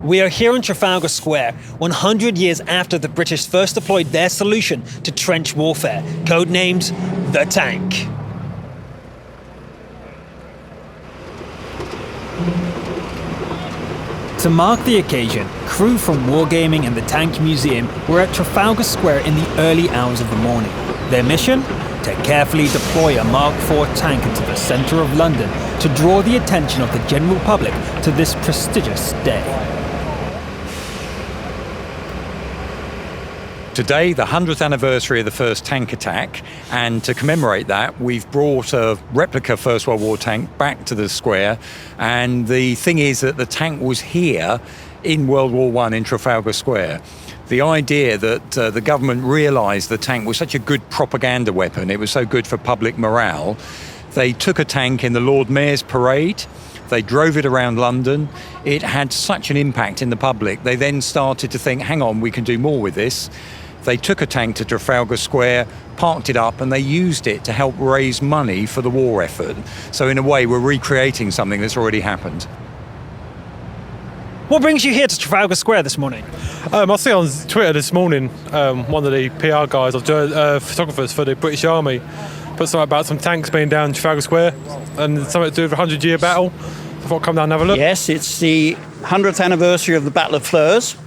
We are here in Trafalgar Square, 100 years after the British first deployed their solution to trench warfare, codenamed the tank. To mark the occasion, crew from Wargaming and the Tank Museum were at Trafalgar Square in the early hours of the morning. Their mission? To carefully deploy a Mark IV tank into the centre of London to draw the attention of the general public to this prestigious day. Today, the 100th anniversary of the first tank attack, and to commemorate that, we've brought a replica First World War tank back to the square. And the thing is that the tank was here in World War I in Trafalgar Square. The idea that the government realised the tank was such a good propaganda weapon, it was so good for public morale, they took a tank in the Lord Mayor's parade. They drove it around London. It had such an impact in the public. They then started to think, hang on, we can do more with this. They took a tank to Trafalgar Square, parked it up, and they used it to help raise money for the war effort. So in a way, we're recreating something that's already happened. What brings you here to Trafalgar Square this morning? I see on Twitter this morning, one of the PR guys, or photographers for the British Army, put something about some tanks being down Trafalgar Square and something to do with the 100-year battle. I thought I'd come down and have a look. Yes, it's the 100th anniversary of the Battle of Flers,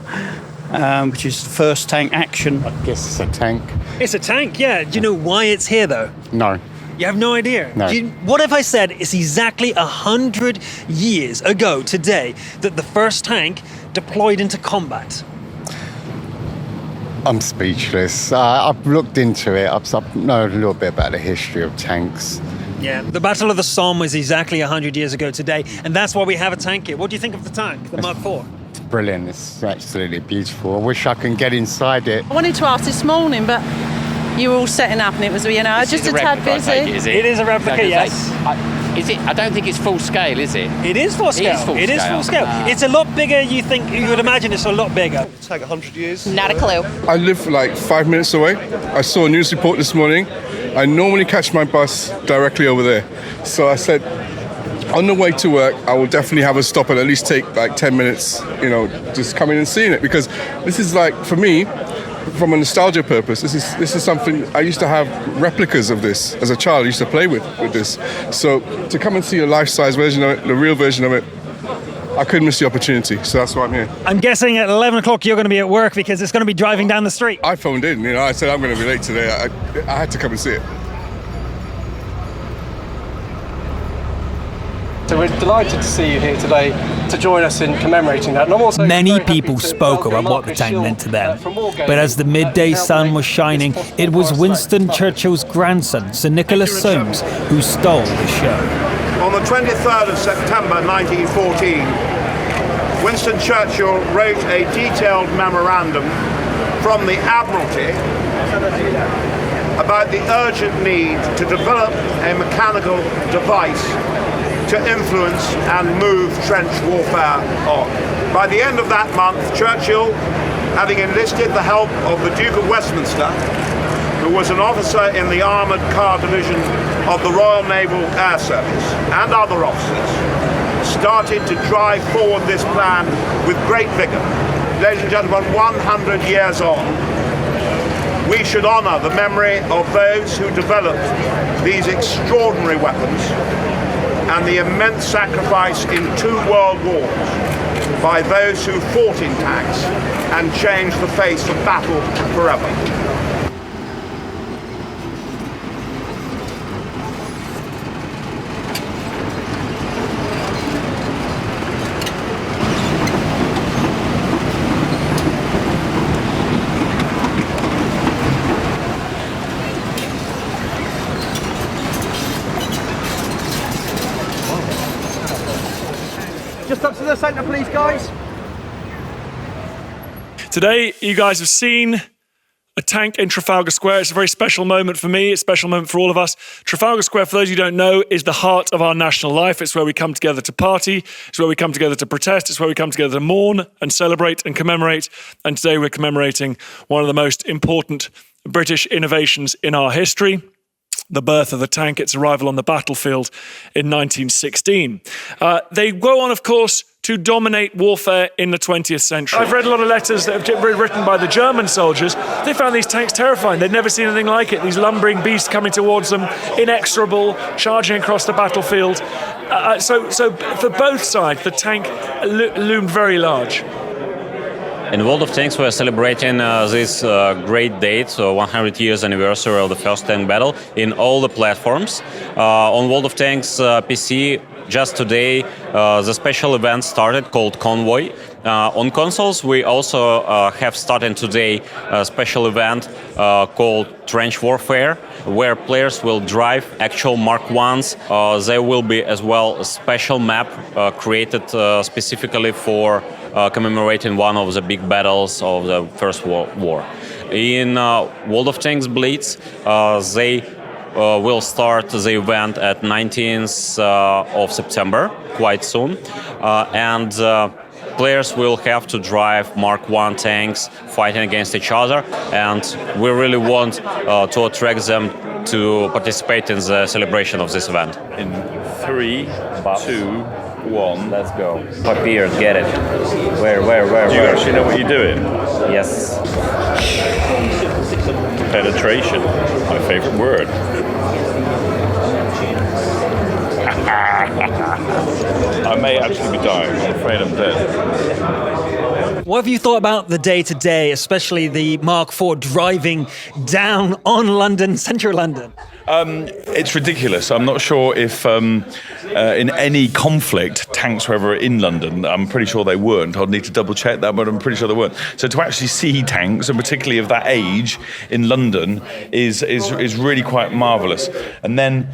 which is the first tank action. I guess it's a tank. It's a tank, yeah. Do you know why it's here, though? No. You have no idea? No. What if I said it's exactly 100 years ago today that the first tank deployed into combat? I'm speechless. I've looked into it. I know a little bit about the history of tanks. Yeah, the Battle of the Somme was exactly 100 years ago today, and that's why we have a tank here. What do you think of the tank, the Mark IV? It's brilliant. It's absolutely beautiful. I wish I could get inside it. I wanted to ask this morning, but you were all setting up and it was, just a tad busy. It is a replica, yes. Is it? I don't think it's full scale, is it? It is full scale. It is full scale. It's a lot bigger. You would imagine it's a lot bigger. It'll take 100 years. Not a clue. I live like 5 minutes away. I saw a news report this morning. I normally catch my bus directly over there. So I said, on the way to work, I will definitely have a stop and at least take like 10 minutes, just coming and seeing it. Because this is like, for me, from a nostalgia purpose, this is something I used to have replicas of this as a child. I used to play with this. So to come and see a life-size version of it, the real version of it, I couldn't miss the opportunity. So that's why I'm here. I'm guessing at 11 o'clock you're going to be at work because it's going to be driving down the street. I phoned in. I said I'm going to be late today. I had to come and see it. So we're delighted to see you here today to join us in commemorating that. And I'm also Many people spoke about what the tank meant to them. But as the midday sun was shining, it was Winston Churchill's grandson, Sir Nicholas Soames, who stole the show. On the 23rd of September 1914, Winston Churchill wrote a detailed memorandum from the Admiralty about the urgent need to develop a mechanical device to influence and move trench warfare on. By the end of that month, Churchill, having enlisted the help of the Duke of Westminster, who was an officer in the Armoured Car Division of the Royal Naval Air Service, and other officers, started to drive forward this plan with great vigour. Ladies and gentlemen, 100 years on, we should honour the memory of those who developed these extraordinary weapons and the immense sacrifice in 2 world wars by those who fought in tanks and changed the face of battle forever. Just up to the centre, please, guys. Today, you guys have seen a tank in Trafalgar Square. It's a very special moment for me. It's a special moment for all of us. Trafalgar Square, for those of you who don't know, is the heart of our national life. It's where we come together to party. It's where we come together to protest. It's where we come together to mourn and celebrate and commemorate. And today we're commemorating one of the most important British innovations in our history, the birth of the tank, its arrival on the battlefield in 1916. They go on, of course, to dominate warfare in the 20th century. I've read a lot of letters that have been written by the German soldiers. They found these tanks terrifying. They'd never seen anything like it. These lumbering beasts coming towards them, inexorable, charging across the battlefield. So for both sides, the tank loomed very large. In World of Tanks, we're celebrating this great date, 100 years anniversary of the first tank battle, in all the platforms. On World of Tanks PC, just today, the special event started called Convoy. On consoles, we also have started today a special event called Trench Warfare, where players will drive actual Mark 1s. There will be as well a special map created specifically for commemorating one of the big battles of the First World War. In World of Tanks Blitz, they will start the event at 19th of September, quite soon, and players will have to drive Mark 1 tanks fighting against each other, and we really want to attract them to participate in the celebration of this event. In 3, 2, 1, let's go. Papier, get it. Where? Do you actually know what you're doing? Yes. Penetration, my favorite word. I may actually be dying. I'm afraid I'm dead. What have you thought about the day-to-day, especially the Mark IV driving down on London, central London? It's ridiculous. I'm not sure if in any conflict tanks were ever in London. I'm pretty sure they weren't. I'd need to double check that, but I'm pretty sure they weren't. So to actually see tanks, and particularly of that age in London, is really quite marvellous. And then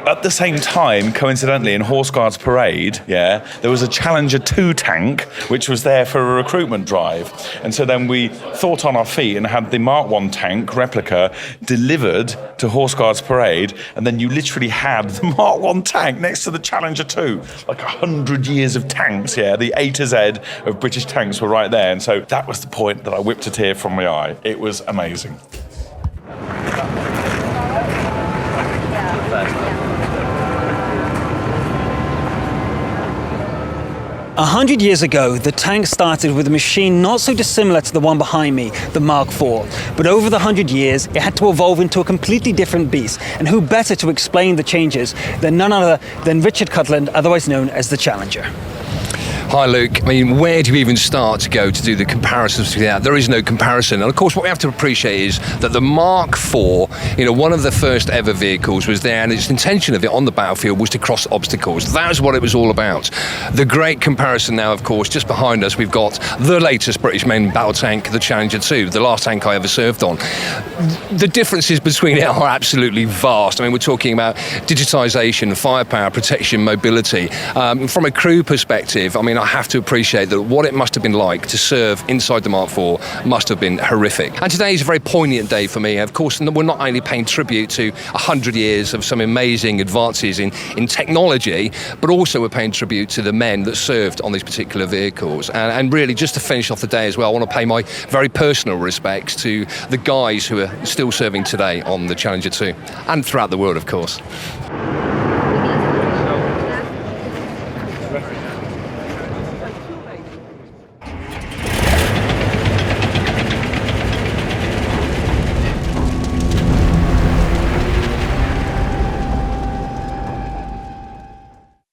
at the same time, coincidentally, in Horse Guards Parade, there was a Challenger 2 tank which was there for a recruitment drive. And so then we thought on our feet and had the Mark 1 tank replica delivered to Horse Guards Parade, and then you literally had the Mark 1 tank next to the Challenger 2. Like 100 years of tanks, the A to Z of British tanks were right there. And so that was the point that I whipped a tear from my eye. It was amazing. 100 years ago, the tank started with a machine not so dissimilar to the one behind me, the Mark IV. But over the 100 years, it had to evolve into a completely different beast. And who better to explain the changes than none other than Richard Cutland, otherwise known as the Challenger. Hi Luke, I mean, where do we even start to go to do the comparisons to that? There is no comparison. And of course what we have to appreciate is that the Mark IV, one of the first ever vehicles was there, and its intention of it on the battlefield was to cross obstacles. That was what it was all about. The great comparison now, of course, just behind us, we've got the latest British main battle tank, the Challenger 2, the last tank I ever served on. The differences between it are absolutely vast. I mean, we're talking about digitisation, firepower, protection, mobility. From a crew perspective, I mean, I have to appreciate that what it must have been like to serve inside the Mark IV must have been horrific. And today is a very poignant day for me. Of course, we're not only paying tribute to 100 years of some amazing advances in technology, but also we're paying tribute to the men that served on these particular vehicles. And really, just to finish off the day as well, I want to pay my very personal respects to the guys who are still serving today on the Challenger 2, and throughout the world, of course.